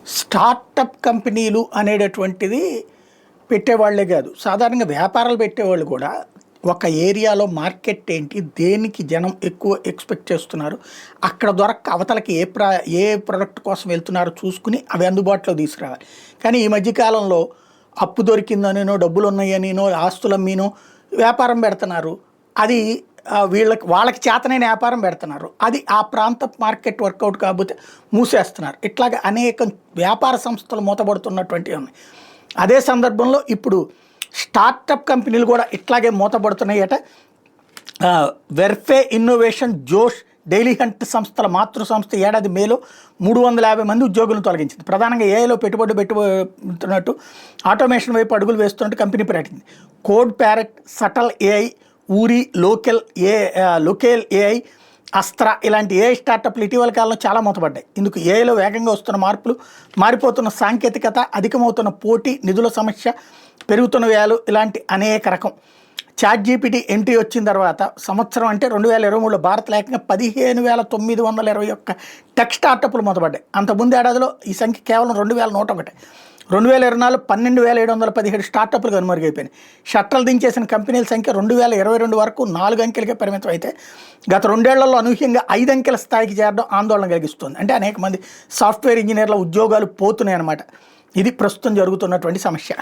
Startup కంపెనీలు అనేటటువంటిది పెట్టేవాళ్లే కాదు, సాధారణంగా వ్యాపారాలు పెట్టేవాళ్ళు కూడా ఒక ఏరియాలో మార్కెట్ ఏంటి, దేనికి జనం ఎక్కువ ఎక్స్పెక్ట్ చేస్తున్నారు, అక్కడ దొరక్క అవతలకి ఏ ప్రోడక్ట్ కోసం వెళ్తున్నారో చూసుకుని అవి అందుబాటులో తీసుకురావాలి. కానీ ఈ మధ్యకాలంలో అప్పు దొరికిందనినో, డబ్బులు ఉన్నాయనినో, ఆస్తులు అమ్మినో వ్యాపారం పెడుతున్నారు. అది వాళ్ళకి చేతనైన వ్యాపారం పెడుతున్నారు. అది ఆ ప్రాంత మార్కెట్ వర్కౌట్ కాకపోతే మూసేస్తున్నారు. ఇట్లాగా అనేక వ్యాపార సంస్థలు మూతపడుతున్నటువంటివి ఉన్నాయి. అదే సందర్భంలో ఇప్పుడు స్టార్టప్ కంపెనీలు కూడా ఇట్లాగే మూతపడుతున్నాయట. వెర్ఫే ఇన్నోవేషన్, జోష్, డైలీ హంట్ సంస్థల మాతృ సంస్థ ఏడాది మేలో 350 మంది ఉద్యోగులను తొలగించింది. ప్రధానంగా ఏఐలో పెట్టుబడి పెట్టుతున్నట్టు ఆటోమేషన్ వైపు అడుగులు వేస్తున్నట్టు కంపెనీ ప్రకటించింది. కోడ్ ప్యారెట్, సటల్ ఏఐ, ఊరి, లోకేల్ ఏఐ, అస్త్ర ఇలాంటి ఏఐ స్టార్టప్లు ఇటీవల కాలంలో చాలా మూతపడ్డాయి. ఇందుకు ఏఐలో వేగంగా వస్తున్న మార్పులు, మారిపోతున్న సాంకేతికత, అధికమవుతున్న పోటీ, నిధుల సమస్య, పెరుగుతున్న వ్యయాలు ఇలాంటి అనేక రకం. ChatGPT ఎంట్రీ వచ్చిన తర్వాత సంవత్సరం అంటే 2023లో భారత్ ఏకంగా 15,921 టెక్ స్టార్టప్లు మూతపడ్డాయి. అంతకుముందు ఏడాదిలో ఈ సంఖ్య కేవలం 2,101. 2024 12,717 స్టార్టప్లు కనుమరుగైపోయినాయి. షట్టలు దించేసిన కంపెనీల సంఖ్య 2022 వరకు 4 అంకెలకే పరిమితం అయితే గత 2 ఏళ్లలో అనూహ్యంగా 5 అంకెల స్థాయికి చేరడం ఆందోళన కలిగిస్తుంది. అంటే అనేక మంది సాఫ్ట్వేర్ ఇంజనీర్ల ఉద్యోగాలు పోతున్నాయి అన్నమాట. ఇది ప్రస్తుతం జరుగుతున్నటువంటి సమస్య.